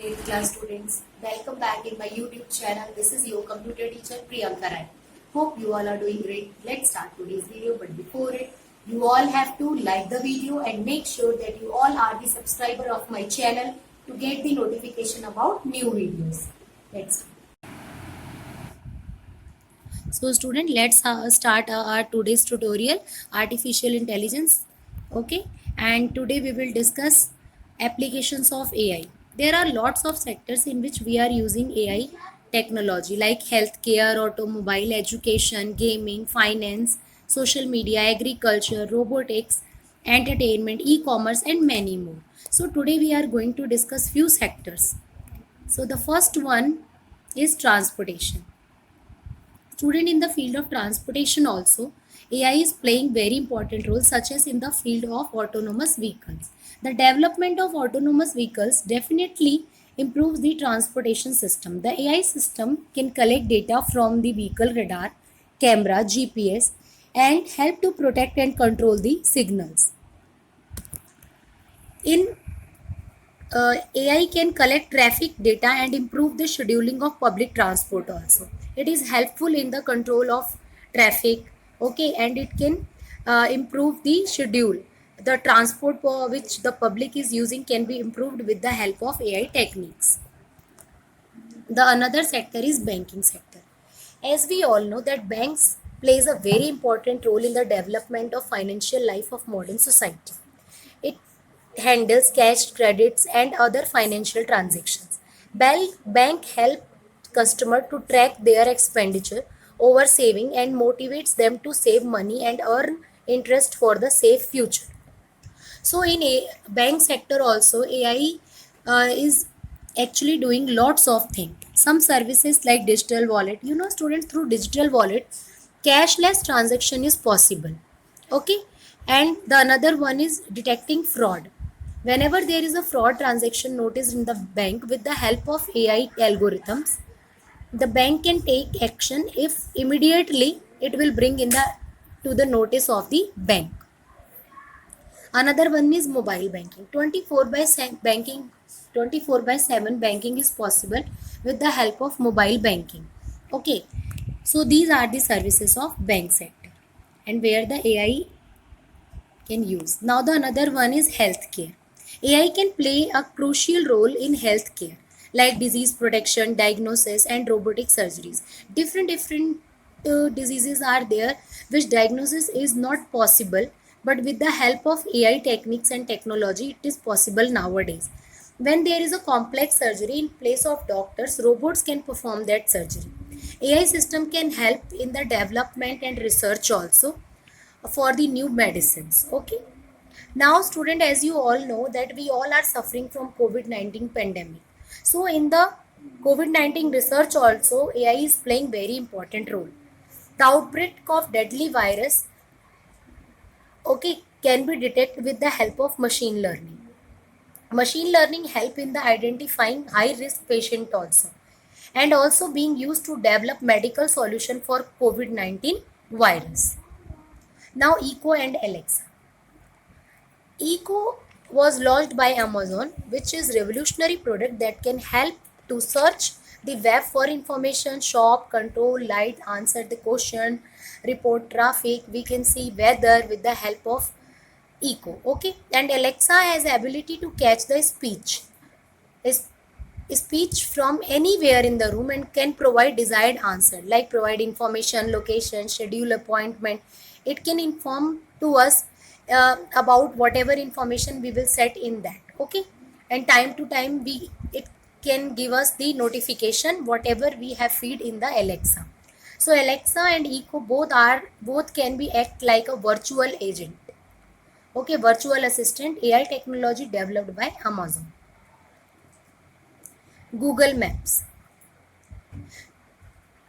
8th class students, welcome back in my YouTube channel. This is your computer teacher Priyanka Rai. Hope you all are doing great. Let's start today's video, but before it, you all have to like the video and make sure that you all are the subscriber of my channel to get the notification about new videos. Let's start. So student, let's start our today's tutorial, artificial intelligence. Okay, and today we will discuss applications of AI. There are lots of sectors in which we are using AI technology like healthcare, automobile, education, gaming, finance, social media, agriculture, robotics, entertainment, e-commerce and many more. So today we are going to discuss few sectors. So the first one is transportation. Student, in the field of transportation also, AI is playing very important roles such as in the field of autonomous vehicles. The development of autonomous vehicles definitely improves the transportation system. The AI system can collect data from the vehicle radar, camera, GPS and help to protect and control the signals. In AI can collect traffic data and improve the scheduling of public transport also. It is helpful in the control of traffic, okay, and it can improve the schedule. The transport which the public is using can be improved with the help of AI techniques. The another sector is banking sector. As we all know that banks plays a very important role in the development of financial life of modern society. It handles cash, credits, and other financial transactions. Bank help customer to track their expenditure over saving and motivates them to save money and earn interest for the safe future. So in a bank sector also, AI is actually doing lots of things. Some services like digital wallet, students, through digital wallet cashless transaction is possible, okay. And the another one is detecting fraud. Whenever there is a fraud transaction noticed in the bank, with the help of AI algorithms, the bank can take action if immediately it will bring in the to the notice of the bank. Another one is mobile banking. 24 by 7 banking is possible with the help of mobile banking. Okay. So these are the services of bank sector and where the AI can use. Now the another one is healthcare. AI can play a crucial role in healthcare like disease protection, diagnosis and robotic surgeries. Different diseases are there which diagnosis is not possible, but with the help of AI techniques and technology it is possible nowadays. When there is a complex surgery, in place of doctors, robots can perform that surgery. AI system can help in the development and research also for the new medicines, okay. Now student, as you all know that we all are suffering from COVID-19 pandemic. So in the COVID-19 research also, AI is playing very important role. The outbreak of deadly virus, okay, can be detected with the help of machine learning. Machine learning help in the identifying high risk patient also, and also being used to develop medical solution for COVID-19 virus. Now Echo and Alexa. Echo was launched by Amazon, which is revolutionary product that can help to search the web for information, shop, control, light, answer the question, report traffic. We can see weather with the help of Echo. Okay, and Alexa has ability to catch the is- speech from anywhere in the room and can provide desired answer like provide information, location, schedule appointment. It can inform to us about whatever information we will set in that, okay. And time to time we it can give us the notification whatever we have feed in the Alexa. So Alexa and Echo both can be act like a virtual agent, okay, virtual assistant AI technology developed by Amazon. Google Maps.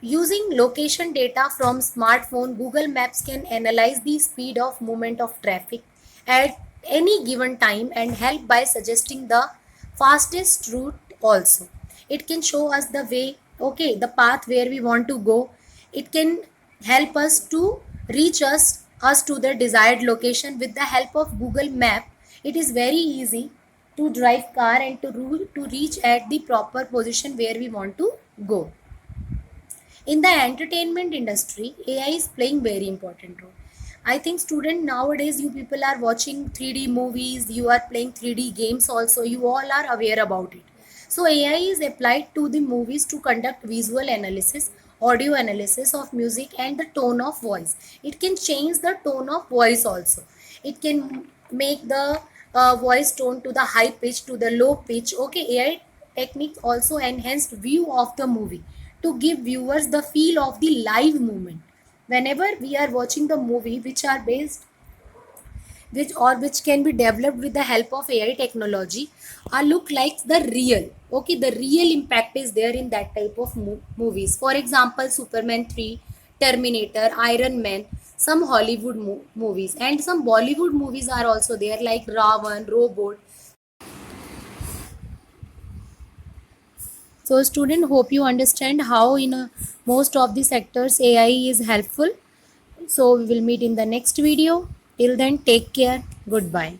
Using location data from smartphone, Google Maps can analyze the speed of movement of traffic at any given time and help by suggesting the fastest route also. It can show us the way, okay, the path where we want to go. It can help us to reach us to the desired location with the help of Google Map. It is very easy to drive car and to reach at the proper position where we want to go. In the entertainment industry, AI is playing very important role. I think student nowadays, you people are watching 3D movies, you are playing 3D games also, you all are aware about it. So AI is applied to the movies to conduct visual analysis, audio analysis of music and the tone of voice. It can change the tone of voice also. It can make the voice tone to the high pitch to the low pitch. Okay, AI technique also enhanced view of the movie to give viewers the feel of the live moment. Whenever we are watching the movie which are based, which can be developed with the help of AI technology, are look like the real. Okay, the real impact is there in that type of movies. For example, Superman 3, Terminator, Iron Man, some Hollywood movies, and some Bollywood movies are also there, like Ravan, Robot. So student, hope you understand how in most of the sectors AI is helpful. So we will meet in the next video. Till then, take care. Goodbye.